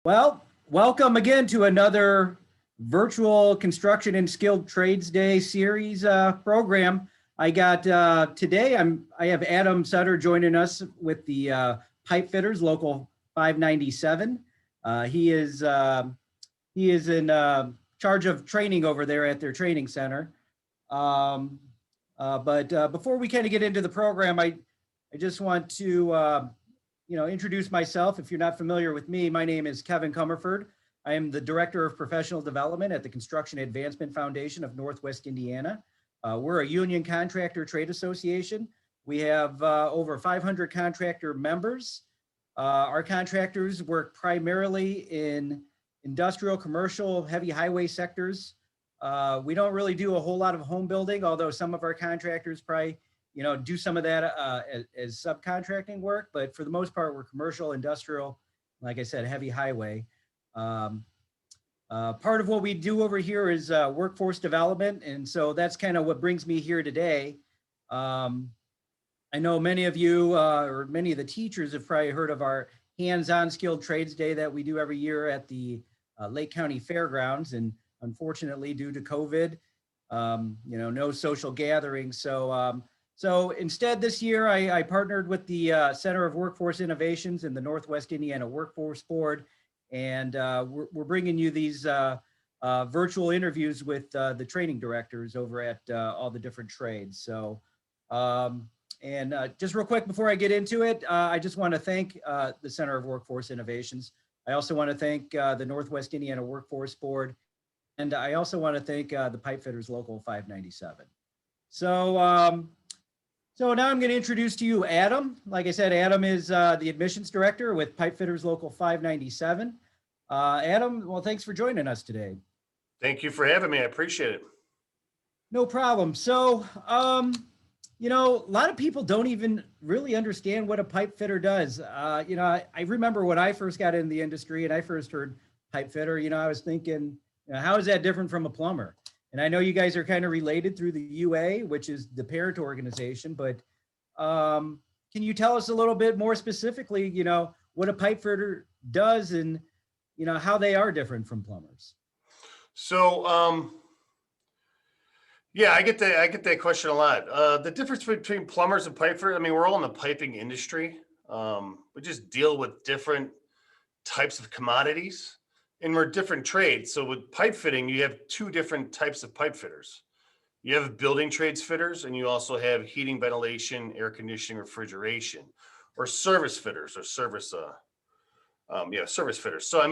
Well, welcome again to another virtual construction and skilled trades day series program. I got today. I have Adam Sutter joining us with the Pipefitters Local 597. He is in charge of training over there at their training center. But before we kind of get into the program, I just want to introduce myself. If you're not familiar with me, my name is Kevin Comerford. I am the Director of Professional Development at the Construction Advancement Foundation of Northwest Indiana. We're a union contractor trade association. We have over 500 contractor members. Our contractors work primarily in industrial, commercial, heavy highway sectors. We don't really do a whole lot of home building, although some of our contractors probably do some of that as subcontracting work, but for the most part, we're commercial, industrial, like I said, heavy highway. Part of what we do over here is workforce development, and so that's kind of what brings me here today. I know many of you, or many of the teachers have probably heard of our hands-on skilled trades day that we do every year at the Lake County Fairgrounds, and unfortunately, due to COVID, no social gatherings. So instead this year, I partnered with the Center of Workforce Innovations and the Northwest Indiana Workforce Board, and we're bringing you these virtual interviews with the training directors over at all the different trades. So, just real quick before I get into it, I just want to thank the Center of Workforce Innovations. I also want to thank the Northwest Indiana Workforce Board, and I also want to thank the Pipefitters Local 597. So now I'm going to introduce to you Adam. Like I said, Adam is the admissions director with Pipefitters Local 597. Adam, well, thanks for joining us today. Thank you for having me. I appreciate it. No problem. So, a lot of people don't even really understand what a pipe fitter does. I remember when I first got in the industry and I first heard pipe fitter, I was thinking, how is that different from a plumber? And I know you guys are kind of related through the UA, which is the parent organization, but can you tell us a little bit more specifically, what a pipe fitter does and, how they are different from plumbers? So, yeah, I get that question a lot. The difference between plumbers and pipe fitters, we're all in the piping industry. We just deal with different types of commodities. And we're different trades. So with pipe fitting, you have two different types of pipe fitters. You have building trades fitters, and you also have heating, ventilation, air conditioning, refrigeration, or service fitters, or service fitters. So on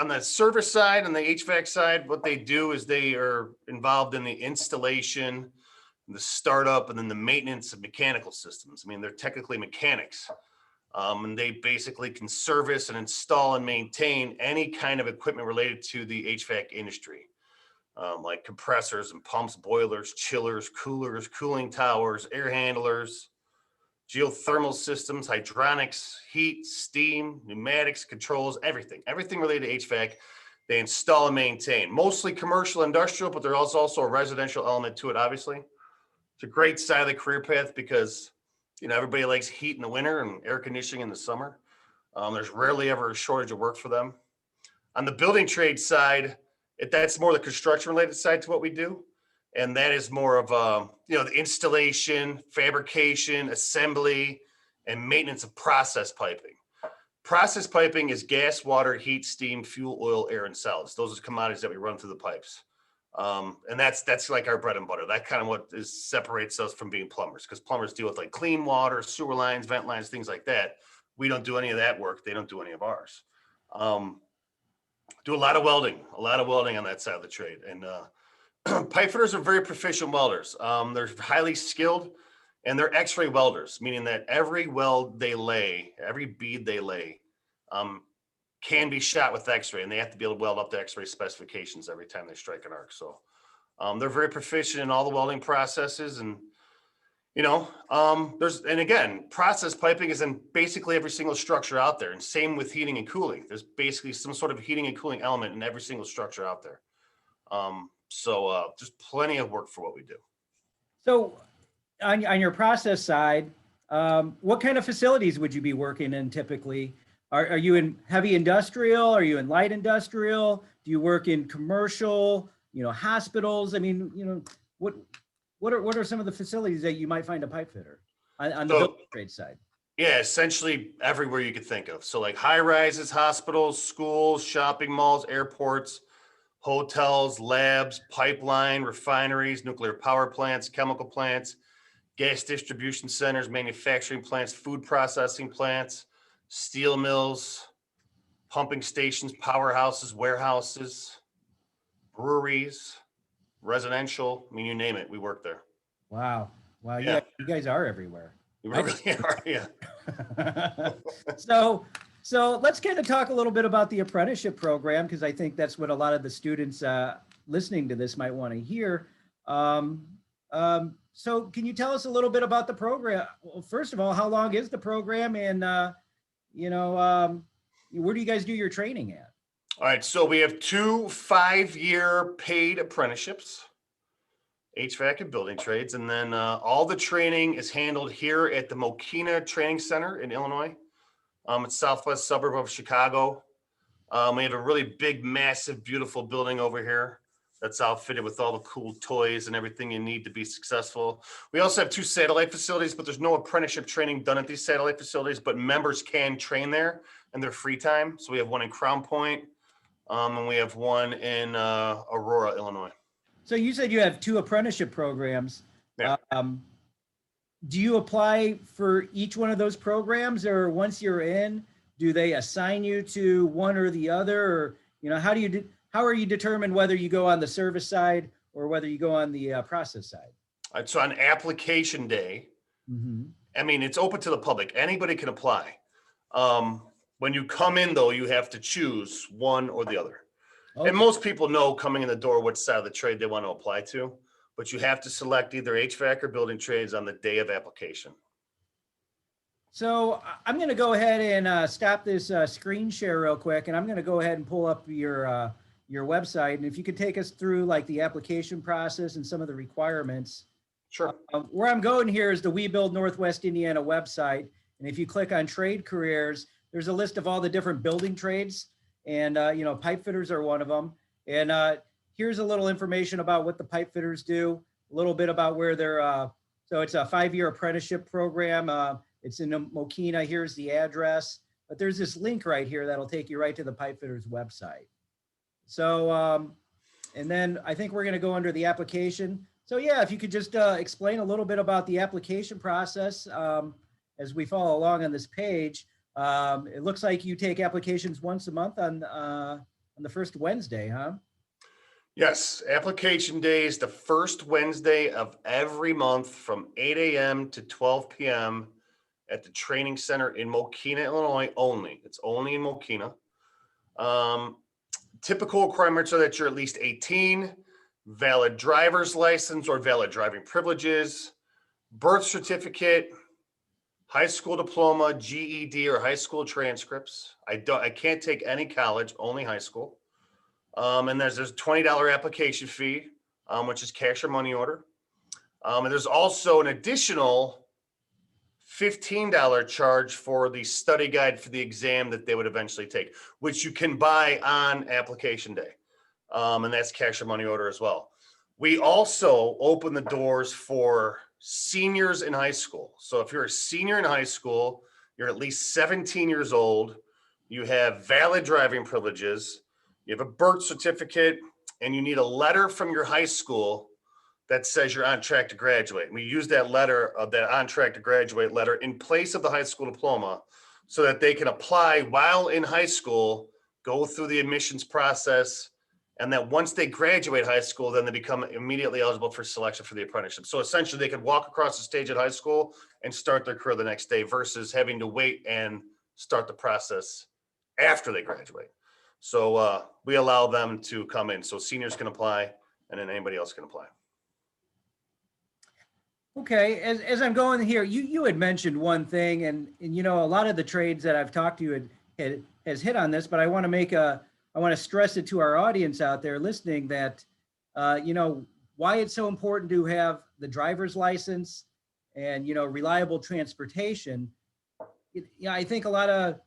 the service side, on the HVAC side, what they do is they are involved in the installation, the startup, and then the maintenance of mechanical systems. They're technically mechanics. And they basically can service and install and maintain any kind of equipment related to the HVAC industry, like compressors and pumps, boilers, chillers, coolers, cooling towers, air handlers, geothermal systems, hydronics, heat, steam, pneumatics, controls, everything related to HVAC. They install and maintain, mostly commercial, industrial, but there's also a residential element to it, obviously. It's a great side of the career path because everybody likes heat in the winter and air conditioning in the summer. There's rarely ever a shortage of work for them. On the building trade side, that's more the construction related side to what we do. And that is more of, the installation, fabrication, assembly, and maintenance of process piping. Process piping is gas, water, heat, steam, fuel, oil, air, and solids. Those are commodities that we run through the pipes. And that's like our bread and butter. That kind of what separates us from being plumbers, because plumbers deal with like clean water, sewer lines, vent lines, things like that. We don't do any of that work. They don't do any of ours. Do a lot of welding on that side of the trade. And pipe fitters are very proficient welders. They're highly skilled, and they're X-ray welders, meaning that every weld they lay, every bead they lay, can be shot with X-ray, and they have to be able to weld up to X-ray specifications every time they strike an arc. So they're very proficient in all the welding processes, and again, process piping is in basically every single structure out there, and same with heating and cooling. There's basically some sort of heating and cooling element in every single structure out there. So just plenty of work for what we do. So on your process side, what kind of facilities would you be working in typically? Are you in heavy industrial? Are you in light industrial? Do you work in commercial, hospitals? I mean, what are some of the facilities that you might find a pipe fitter on the So building trade side? yeah, essentially everywhere you could think of. So like high rises, hospitals, schools, shopping malls, airports, hotels, labs, pipeline, refineries, nuclear power plants, chemical plants, gas distribution centers, manufacturing plants, food processing plants, steel mills, pumping stations, powerhouses, warehouses, breweries, residential. I mean, you name it, we work there. Wow. Wow. Yeah, Yeah, you guys are everywhere. we really are. Yeah. so so let's kind of talk a little bit about the apprenticeship program, because I think that's what a lot of the students listening to this might want to hear. So can you tell us a little bit about the program? Well, first of all, how long is the program, and where do you guys do your training at? All right, so we have 2 5-year paid apprenticeships, HVAC and building trades, and then all the training is handled here at the Mokina Training Center in Illinois. It's southwest suburb of Chicago. We have a really big, massive, beautiful building over here that's outfitted with all the cool toys and everything you need to be successful. We also have 2 satellite facilities, but there's no apprenticeship training done at these satellite facilities, but members can train there in their free time. So we have one in Crown Point, and we have one in Aurora, Illinois. So you said you have 2 apprenticeship programs. Yeah. Do you apply for each one of those programs, or once you're in, do they assign you to one or the other? Or, how are you determined whether you go on the service side or whether you go on the process side? All right, so on application day, I mean, it's open to the public. Anybody can apply. When you come in, though, you have to choose one or the other. Okay. And most people know coming in the door which side of the trade they want to apply to, but you have to select either HVAC or building trades on the day of application. So I'm going to go ahead and stop this screen share real quick, and I'm going to go ahead and pull up your website. And if you could take us through like the application process and some of the requirements. Sure. Where I'm going here is the We Build Northwest Indiana website. And if you click on trade careers, there's a list of all the different building trades, and pipe fitters are one of them. And here's a little information about what the pipe fitters do, a little bit about where they're, so it's a 5-year apprenticeship program. It's in Mokina. Here's the address, but there's this link right here that'll take you right to the pipe fitters website. So, and then I think we're going to go under the application. So yeah, if you could just explain a little bit about the application process as we follow along on this page. It looks like you take applications once a month on the first Wednesday, huh? Yes, application day is the first Wednesday of every month from 8 a.m. to 12 p.m. at the training center in Mokina, Illinois only. It's only in Mokina. Typical requirements are that you're at least 18, valid driver's license or valid driving privileges, birth certificate, high school diploma, GED, or high school transcripts. I can't take any college, only high school. And there's a $20 application fee, which is cash or money order. And there's also an additional $15 charge for the study guide for the exam that they would eventually take, which you can buy on application day. And that's cash or money order as well. We also open the doors for seniors in high school. So if you're a senior in high school, you're at least 17 years old, you have valid driving privileges, you have a birth certificate, and you need a letter from your high school that says you're on track to graduate. We use that letter, that on track to graduate letter, in place of the high school diploma so that they can apply while in high school, go through the admissions process, and that once they graduate high school, then they become immediately eligible for selection for the apprenticeship. So essentially they could walk across the stage at high school and start their career the next day versus having to wait and start the process after they graduate. So we allow them to come in. So seniors can apply and then anybody else can apply. Okay, as I'm going here, you had mentioned one thing, and a lot of the trades that I've talked to has hit on this, but I want to stress it to our audience out there listening that why it's so important to have the driver's license and reliable transportation. I think a lot of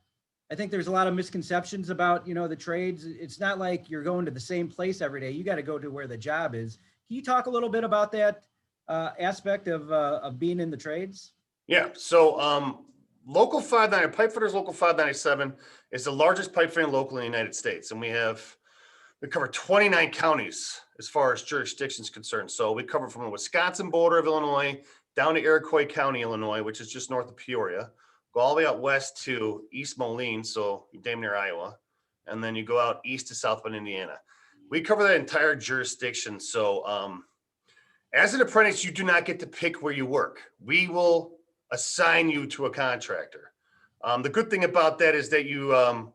I think there's a lot of misconceptions about, the trades. It's not like you're going to the same place every day. You got to go to where the job is. Can you talk a little bit about that aspect of being in the trades? Yeah. So Local 59, Pipefitters Local 597 is the largest pipe fitting local in the United States. And we cover 29 counties as far as jurisdictions concerned. So we cover from the Wisconsin border of Illinois down to Iroquois County, Illinois, which is just north of Peoria. Go all the way out west to East Moline, so damn near Iowa. And then you go out east to South Bend, Indiana. We cover that entire jurisdiction. So as an apprentice, you do not get to pick where you work. We will assign you to a contractor. The good thing about that is that you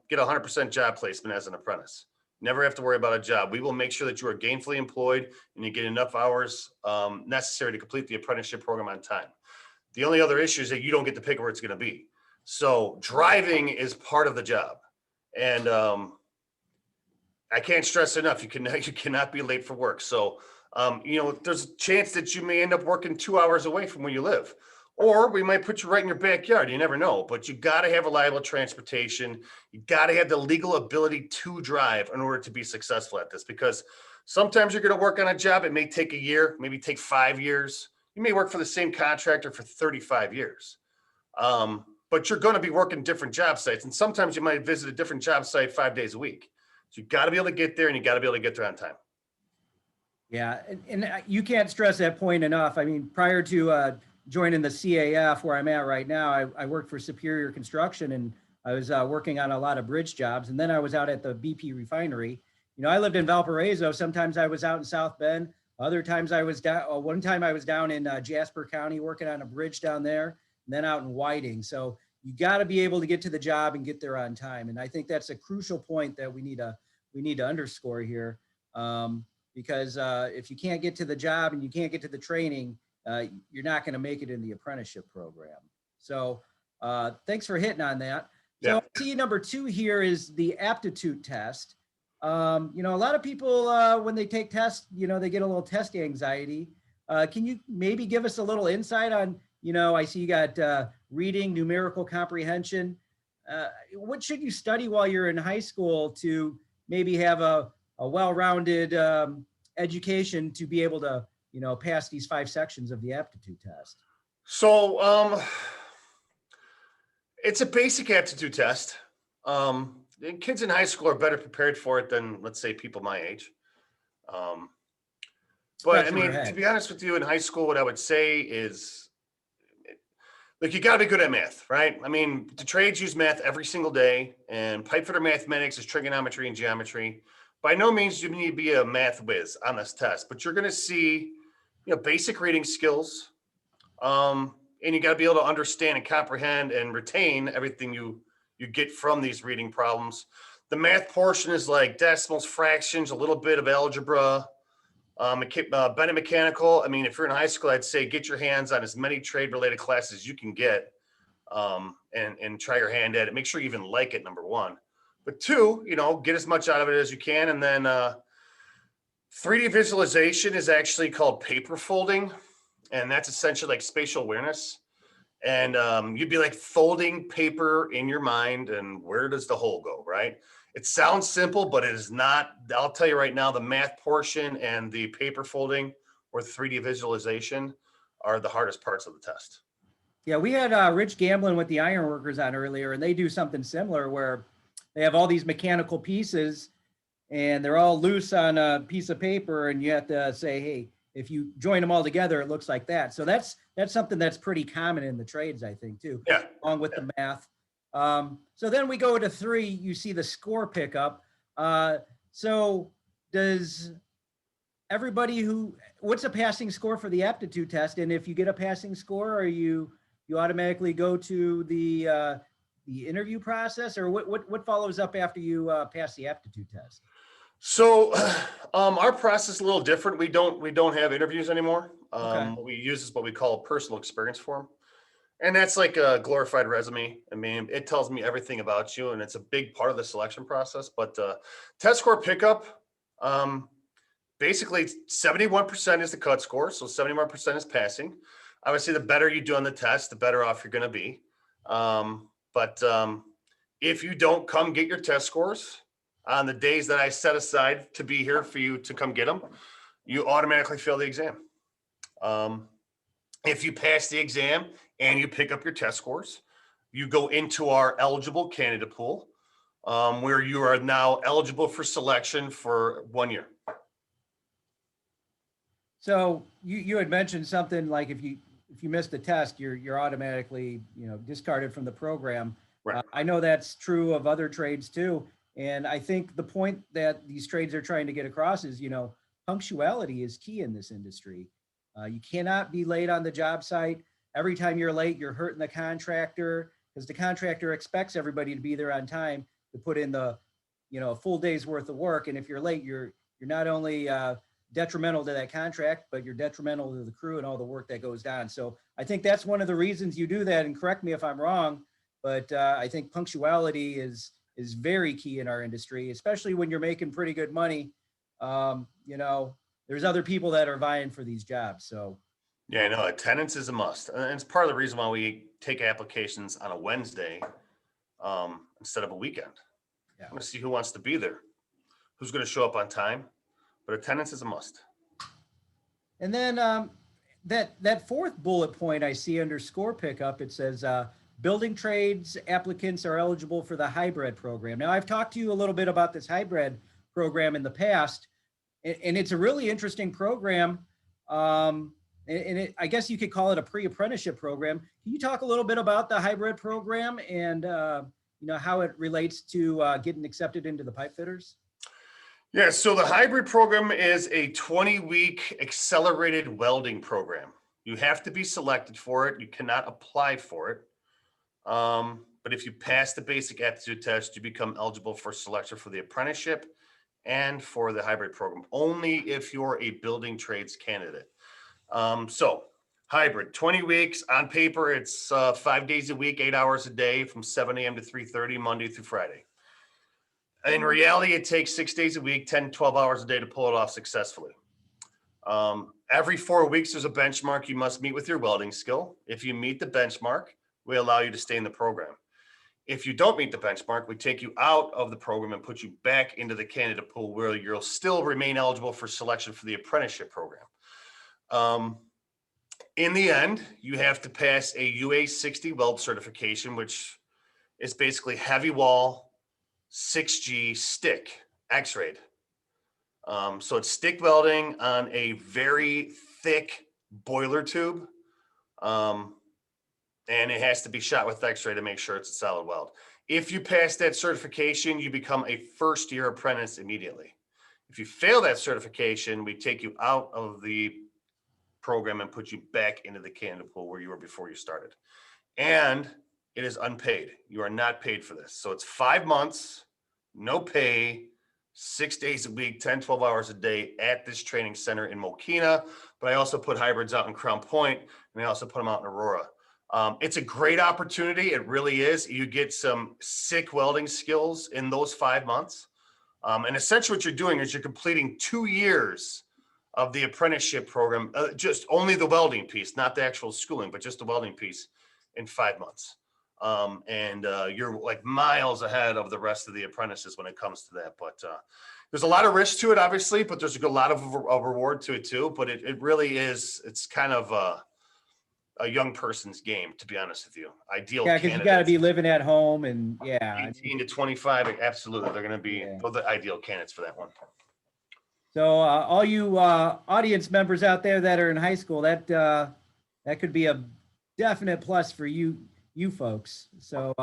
get 100% job placement as an apprentice. Never have to worry about a job. We will make sure that you are gainfully employed and you get enough hours necessary to complete the apprenticeship program on time. The only other issue is that you don't get to pick where it's going to be. So driving is part of the job. And I can't stress enough, you cannot be late for work. So, there's a chance that you may end up working 2 hours away from where you live. Or we might put you right in your backyard. You never know, but you got to have reliable transportation. You got to have the legal ability to drive in order to be successful at this, because sometimes you're going to work on a job. It may take a year, maybe take 5 years. You may work for the same contractor for 35 years. But you're going to be working different job sites. And sometimes you might visit a different job site 5 days a week. So you got to be able to get there, and you got to be able to get there on time. Yeah. And you can't stress that point enough. I mean, prior to joining the CAF where I'm at right now, I worked for Superior Construction, and I was working on a lot of bridge jobs. And then I was out at the BP refinery. I lived in Valparaiso. Sometimes I was out in South Bend. Other times I was down. One time I was down in Jasper County working on a bridge down there, and then out in Whiting. So you got to be able to get to the job and get there on time. And I think that's a crucial point that we need to underscore here, because if you can't get to the job and you can't get to the training, you're not going to make it in the apprenticeship program. So thanks for hitting on that. So Yeah. I see number 2 here is the aptitude test. A lot of people, when they take tests, they get a little test anxiety. Can you maybe give us a little insight on, I see you got reading, numerical comprehension. What should you study while you're in high school to maybe have a well-rounded education to be able to, pass these 5 sections of the aptitude test? So it's a basic aptitude test. Kids in high school are better prepared for it than, let's say, people my age. But I mean, to be honest with you, in high school, what I would say is, look, you got to be good at math, right? I mean, the trades use math every single day, and pipe fitter mathematics is trigonometry and geometry. By no means do you need to be a math whiz on this test, but you're going to see, basic reading skills, and you got to be able to understand and comprehend and retain everything you get from these reading problems. The math portion is like decimals, fractions, a little bit of algebra, Bennett mechanical. I mean, if you're in high school, I'd say get your hands on as many trade related classes as you can get, and try your hand at it. Make sure you even like it, number 1. But 2, get as much out of it as you can. And then 3D visualization is actually called paper folding. And that's essentially like spatial awareness. And you'd be like folding paper in your mind, and where does the hole go, right? It sounds simple, but it is not. I'll tell you right now, the math portion and the paper folding or 3D visualization are the hardest parts of the test. Yeah, we had Rich Gamblin with the Ironworkers on earlier, and they do something similar where they have all these mechanical pieces and they're all loose on a piece of paper, and you have to say, hey, if you join them all together, it looks like that. So that's something that's pretty common in the trades, I think, too, Yeah. along with the math. So then we go to 3, you see the score pickup. So does everybody what's a passing score for the aptitude test? And if you get a passing score, are you automatically go to the interview process, or what follows up after you pass the aptitude test? So our process is a little different. We don't have interviews anymore. Okay. What we use is what we call a personal experience form. And that's like a glorified resume. I mean, it tells me everything about you, and it's a big part of the selection process. But test score pickup, basically 71% is the cut score. So 71% is passing. Obviously, the better you do on the test, the better off you're going to be. But If you don't come get your test scores on the days that I set aside to be here for you to come get them, you automatically fail the exam. If you pass the exam and you pick up your test scores, you go into our eligible candidate pool, where you are now eligible for selection for 1 year. So you had mentioned something like if you missed the test, you're automatically, discarded from the program. Right. I know that's true of other trades too. And I think the point that these trades are trying to get across is, punctuality is key in this industry. You cannot be late on the job site. Every time you're late, you're hurting the contractor, because the contractor expects everybody to be there on time to put in the, full day's worth of work. And if you're late, you're not only detrimental to that contract, but you're detrimental to the crew and all the work that goes on. So I think that's one of the reasons you do that. And correct me if I'm wrong, but I think punctuality is very key in our industry, especially when you're making pretty good money. There's other people that are vying for these jobs. So yeah, I know attendance is a must. And it's part of the reason why we take applications on a Wednesday instead of a weekend. Yeah. I want to see who wants to be there, who's going to show up on time, but attendance is a must. And then that fourth bullet point I see under score pickup, it says building trades applicants are eligible for the hybrid program. Now, I've talked to you a little bit about this hybrid program in the past, and it's a really interesting program. I guess you could call it a pre-apprenticeship program. Can you talk a little bit about the hybrid program and how it relates to getting accepted into the pipe fitters? Yeah, so the hybrid program is a 20-week accelerated welding program. You have to be selected for it. You cannot apply for it. But if you pass the basic aptitude test, you become eligible for selection for the apprenticeship and for the hybrid program, only if you're a building trades candidate. So hybrid, 20 weeks on paper, it's 5 days a week, 8 hours a day from 7 a.m. to 3:30, Monday through Friday. In reality, it takes 6 days a week, 10, 12 hours a day to pull it off successfully. Every 4 weeks, there's a benchmark you must meet with your welding skill. If you meet the benchmark, we allow you to stay in the program. If you don't meet the benchmark, we take you out of the program and put you back into the candidate pool where you'll still remain eligible for selection for the apprenticeship program. In the end, you have to pass a UA 60 weld certification, which is basically heavy wall, 6G stick, X-rayed. So it's stick welding on a very thick boiler tube. And it has to be shot with X-ray to make sure it's a solid weld. If you pass that certification, you become a first-year apprentice immediately. If you fail that certification, we take you out of the program and put you back into the candidate pool where you were before you started. And it is unpaid. You are not paid for this. So it's 5 months, no pay, 6 days a week, 10, 12 hours a day at this training center in Mokina. But I also put hybrids out in Crown Point, and I also put them out in Aurora. It's a great opportunity. It really is. You get some sick welding skills in those 5 months. And essentially what you're doing is you're completing 2 years of the apprenticeship program, just only the welding piece, not the actual schooling, but just the welding piece in 5 months. And you're like miles ahead of the rest of the apprentices when it comes to that. But there's a lot of risk to it, obviously, but there's a lot of reward to it too. But it really is, it's kind of a young person's game, to be honest with you. Ideal. Yeah, because you got to be living at home, and yeah, 18 to 25, absolutely, they're going to be the ideal candidates for that one. So all you audience members out there that are in high school, that could be a definite plus for you folks. So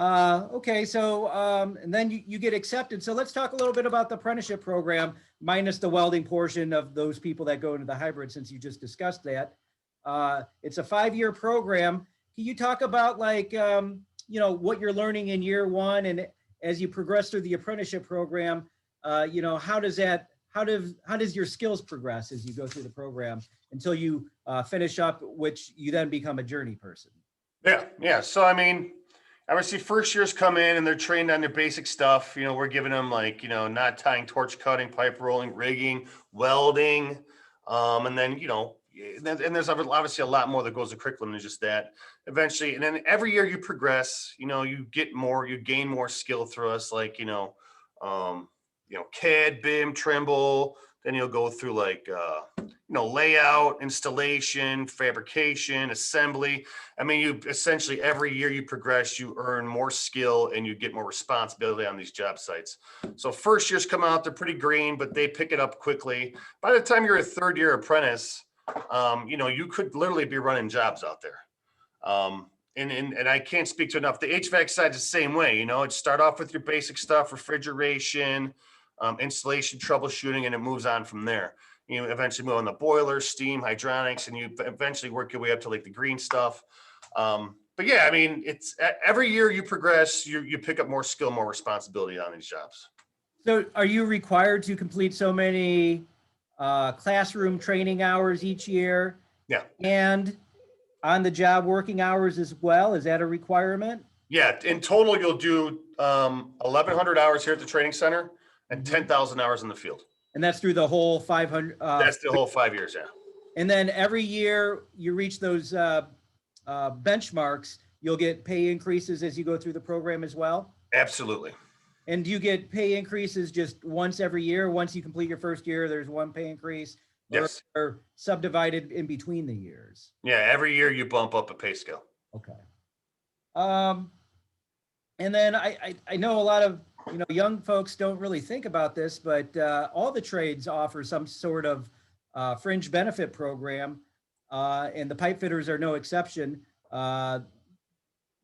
okay, so and then you get accepted. So let's talk a little bit about the apprenticeship program, minus the welding portion of those people that go into the hybrid, since you just discussed that. It's a 5-year program. Can you talk about what you're learning in year one, and as you progress through the apprenticeship program, how does your skills progress as you go through the program until you finish up, which you then become a journey person? Yeah. So, I mean, obviously first years come in and they're trained on their basic stuff. We're giving them knot tying, torch cutting, pipe rolling, rigging, welding. And then, and there's obviously a lot more that goes to curriculum than just that. Eventually, and then every year you progress, you get more, you gain more skill through us, like, CAD, BIM, Trimble. Then you'll go through like, layout, installation, fabrication, assembly. I mean, you essentially every year you progress, you earn more skill and you get more responsibility on these job sites. So first years come out, they're pretty green, but they pick it up quickly. By the time you're a third year apprentice, you could literally be running jobs out there. And I can't speak to enough. The HVAC side's the same way, it start off with your basic stuff, refrigeration, installation, troubleshooting, and it moves on from there. You eventually move on the boiler, steam, hydronics, and you eventually work your way up to like the green stuff. But yeah, I mean, it's every year you progress, you pick up more skill, more responsibility on these jobs. So are you required to complete so many classroom training hours each year? Yeah. And on the job working hours as well? Is that a requirement? Yeah. In total, you'll do 1,100 hours here at the training center and 10,000 hours in the field. And that's through the whole 500? That's the whole 5 years, yeah. And then every year you reach those benchmarks, you'll get pay increases as you go through the program as well? Absolutely. And do you get pay increases just once every year? Once you complete your first year, there's one pay increase? Yes. Or subdivided in between the years? Yeah, every year you bump up a pay scale. Okay. And then I know a lot of young folks don't really think about this, but all the trades offer some sort of fringe benefit program, and the pipe fitters are no exception.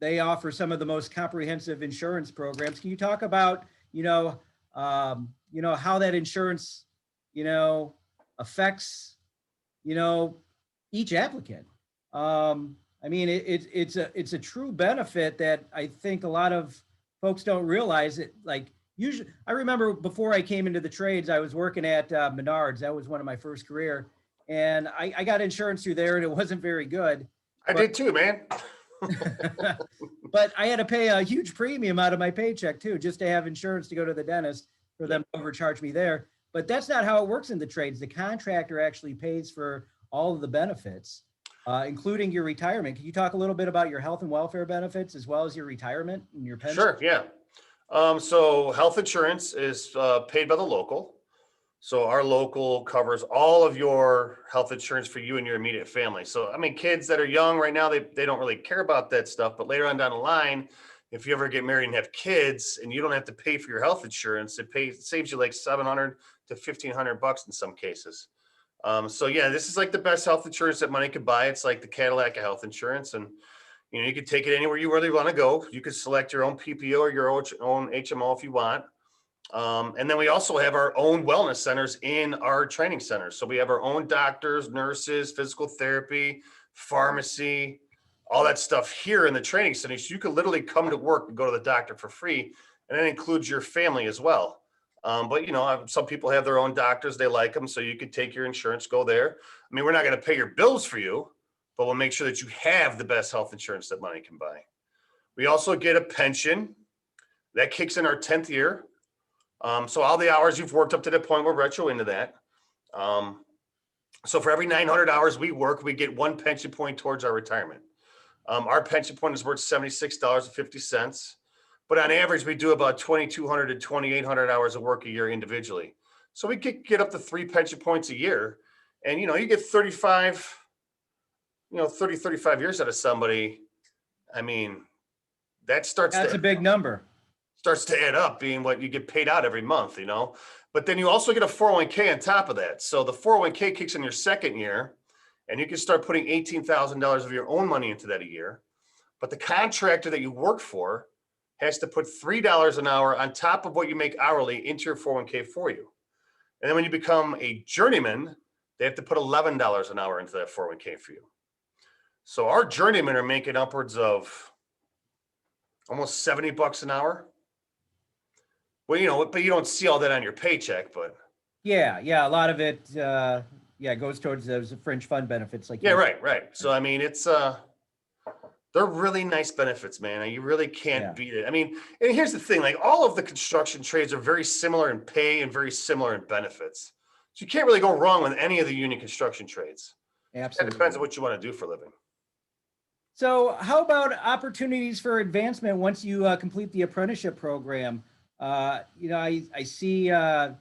They offer some of the most comprehensive insurance programs. Can you talk about how that insurance affects each applicant? I mean, it's a true benefit that I think a lot of folks don't realize it. Like usually, I remember before I came into the trades, I was working at Menards. That was one of my first career, and I got insurance through there, and it wasn't very good. I did too, man. But I had to pay a huge premium out of my paycheck too, just to have insurance to go to the dentist, for them to overcharge me there. But that's not how it works in the trades. The contractor actually pays for all of the benefits, including your retirement. Can you talk a little bit about your health and welfare benefits as well as your retirement and your pension? Sure, yeah. So health insurance is paid by the local. So our local covers all of your health insurance for you and your immediate family. So, I mean, kids that are young right now, they don't really care about that stuff. But later on down the line, if you ever get married and have kids and you don't have to pay for your health insurance, it saves you like $700 to $1,500 in some cases. So yeah, this is like the best health insurance that money could buy. It's like the Cadillac of health insurance, and you could take it anywhere you really want to go. You could select your own PPO or your own HMO if you want. And then we also have our own wellness centers in our training centers. So we have our own doctors, nurses, physical therapy, pharmacy, all that stuff here in the training center. So you can literally come to work and go to the doctor for free. And that includes your family as well. But some people have their own doctors, they like them. So you could take your insurance, go there. I mean, we're not going to pay your bills for you, but we'll make sure that you have the best health insurance that money can buy. We also get a pension that kicks in our 10th year. So all the hours you've worked up to that point, we'll retro into that. So for every 900 hours we work, we get one pension point towards our retirement. Our pension point is worth $76.50. But on average, we do about 2,200 to 2,800 hours of work a year individually. So we get up to 3 pension points a year. And, you get 35 years out of somebody. I mean, that's a big number. Starts to add up, being what you get paid out every month, But then you also get a 401k on top of that. So the 401k kicks in your second year, and you can start putting $18,000 of your own money into that a year. But the contractor that you work for has to put $3 an hour on top of what you make hourly into your 401k for you. And then when you become a journeyman, they have to put $11 an hour into that 401k for you. So our journeymen are making upwards of almost $70 an hour. Well, but you don't see all that on your paycheck, but. Yeah. A lot of it, goes towards those fringe fund benefits. Right. So, I mean, it's, they're really nice benefits, man. You really can't beat it. I mean, and here's the thing, like all of the construction trades are very similar in pay and very similar in benefits. So you can't really go wrong with any of the union construction trades. It Absolutely. depends on what you want to do for a living. So how about opportunities for advancement once you complete the apprenticeship program? I see, I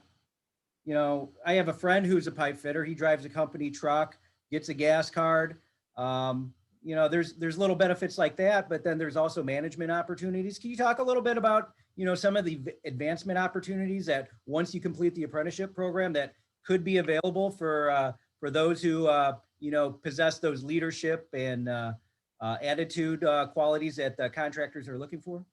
have a friend who's a pipe fitter. He drives a company truck, gets a gas card. There's little benefits like that, but then there's also management opportunities. Can you talk a little bit about, some of the advancement opportunities that once you complete the apprenticeship program that could be available for those who, possess those leadership and attitude qualities that the contractors are looking for?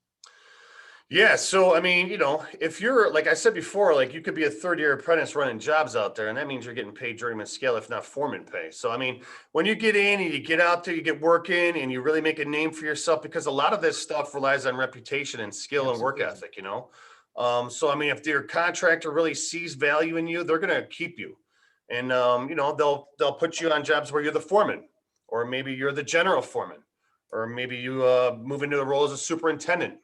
Yeah. So, I mean, if you're, like I said before, like you could be a third-year apprentice running jobs out there, and that means you're getting paid journeyman scale, if not foreman pay. So, I mean, when you get in and you get out there, you get working and you really make a name for yourself, because a lot of this stuff relies on reputation and skill and work Absolutely. ethic. So, I mean, if your contractor really sees value in you, they're going to keep you. And, they'll put you on jobs where you're the foreman, or maybe you're the general foreman, or maybe you move into the role as a superintendent.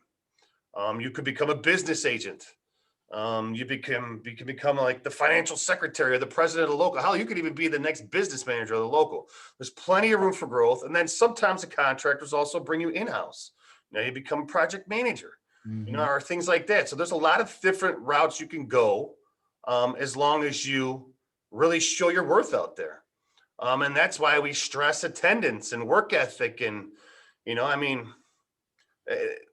You could become a business agent. You can become like the financial secretary or the president of the local. Hell, you could even be the next business manager of the local. There's plenty of room for growth. And then sometimes the contractors also bring you in-house. Now you become project manager, Mhm. or things like that. So there's a lot of different routes you can go, as long as you really show your worth out there. And that's why we stress attendance and work ethic. And, I mean,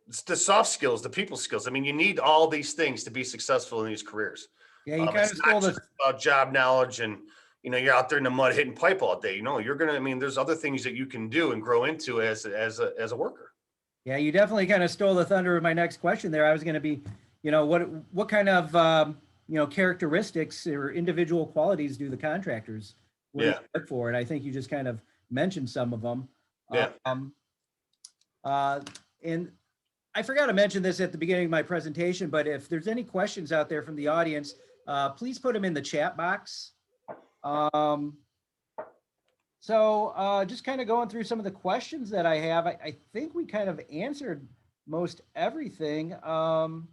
it's the soft skills, the people skills. I mean, you need all these things to be successful in these careers. Yeah, you kind It's of not stole just the about job knowledge and, you're out there in the mud hitting pipe all day. I mean, there's other things that you can do and grow into as a worker. Yeah, you definitely kind of stole the thunder of my next question there. I was going to be, what kind of characteristics or individual qualities do the contractors really Yeah. look for? And I think you just kind of mentioned some of them. Yeah. And I forgot to mention this at the beginning of my presentation, but if there's any questions out there from the audience, please put them in the chat box. Just kind of going through some of the questions that I have, I think we kind of answered most everything. I'm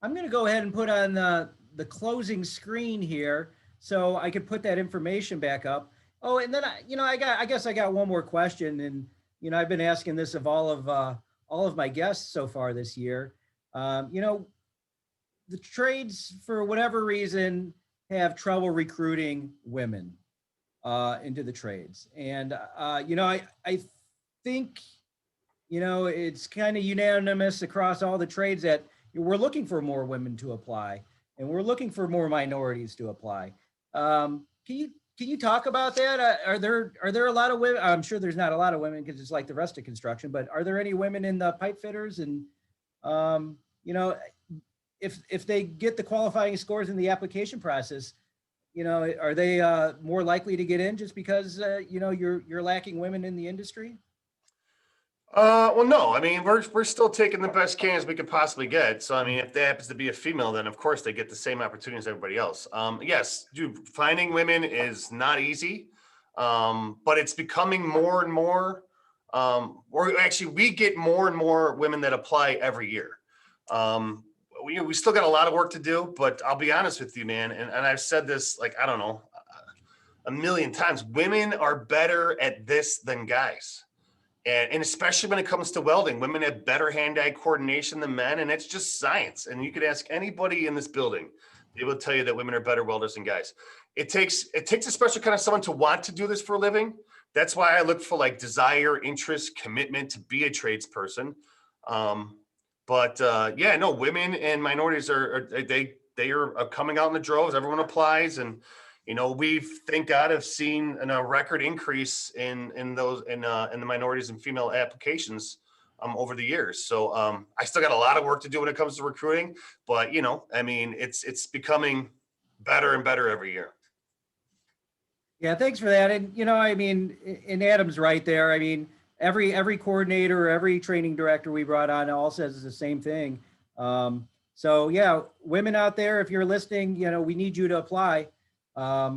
going to go ahead and put on the closing screen here so I could put that information back up. Oh, and then I guess I got one more question, and I've been asking this of all of my guests so far this year. The trades, for whatever reason, have trouble recruiting women into the trades. And, I think, it's kind of unanimous across all the trades that we're looking for more women to apply, and we're looking for more minorities to apply. Can you talk about that? Are there a lot of women? I'm sure there's not a lot of women because it's like the rest of construction, but are there any women in the pipe fitters? And, if they get the qualifying scores in the application process, are they more likely to get in just because you're lacking women in the industry? Well, no, I mean, we're still taking the best candidates we could possibly get. So, I mean, if there happens to be a female, then of course they get the same opportunity as everybody else. Yes, dude, finding women is not easy, but it's becoming more and more. We get more and more women that apply every year. We still got a lot of work to do, but I'll be honest with you, man, and I've said this, like, I don't know, a million times. Women are better at this than guys. And especially when it comes to welding, women have better hand-eye coordination than men, and it's just science. And you could ask anybody in this building, they will tell you that women are better welders than guys. It takes a special kind of someone to want to do this for a living. That's why I look for like desire, interest, commitment to be a tradesperson. Yeah, no, women and minorities are coming out in the droves. Everyone applies, and we've, thank God, have seen a record increase in the minorities and female applications over the years. So I still got a lot of work to do when it comes to recruiting, but I mean, it's becoming better and better every year. Yeah, thanks for that. And I mean, and Adam's right there. I mean, every coordinator, every training director we brought on all says the same thing. So yeah, women out there, if you're listening, we need you to apply. I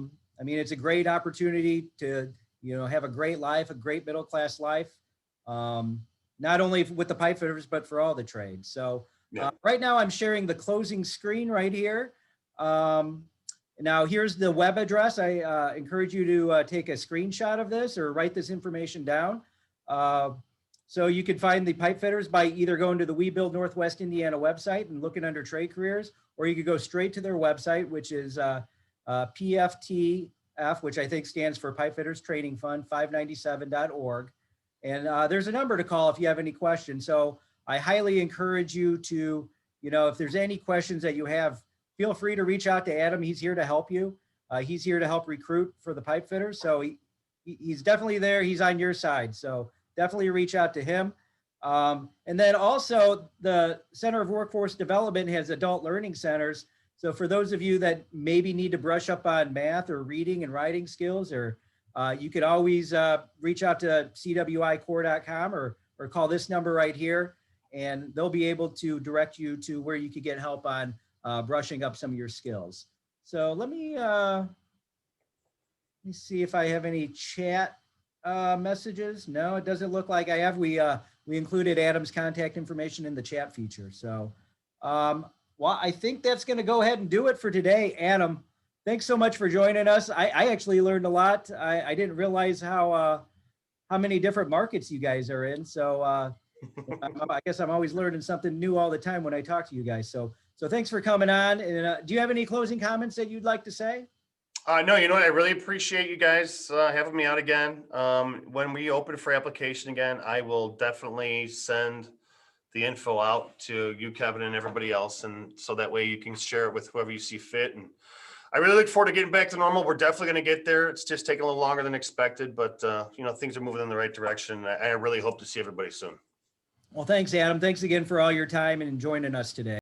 mean, it's a great opportunity to, have a great life, a great middle-class life, not only with the pipe fitters, but for all the trades. So right now I'm sharing the closing screen right here. And Now here's the web address. I encourage you to take a screenshot of this or write this information down. So you can find the pipe fitters by either going to the We Build Northwest Indiana website and looking under trade careers, or you could go straight to their website, which is PFTF, which I think stands for Pipe Fitters Training Fund 597.org. And there's a number to call if you have any questions. So I highly encourage you to, if there's any questions that you have, feel free to reach out to Adam. He's here to help you. He's here to help recruit for the pipe fitters. So he's definitely there. He's on your side. So definitely reach out to him. And then also the Center of Workforce Development has adult learning centers. So for those of you that maybe need to brush up on math or reading and writing skills, or you could always reach out to cwicore.com or call this number right here, and they'll be able to direct you to where you could get help on brushing up some of your skills. So let me see if I have any chat messages. No, it doesn't look like I have. We included Adam's contact information in the chat feature. So, well, I think that's going to go ahead and do it for today. Adam, thanks so much for joining us. I actually learned a lot. I didn't realize how many different markets you guys are in. So I guess I'm always learning something new all the time when I talk to you guys. So thanks for coming on. And do you have any closing comments that you'd like to say? No, you know what? I really appreciate you guys having me out again. When we open for application again, I will definitely send the info out to you, Kevin, and everybody else. And so that way you can share it with whoever you see fit. And I really look forward to getting back to normal. We're definitely going to get there. It's just taking a little longer than expected, but things are moving in the right direction. I really hope to see everybody soon. Well, thanks, Adam. Thanks again for all your time and joining us today.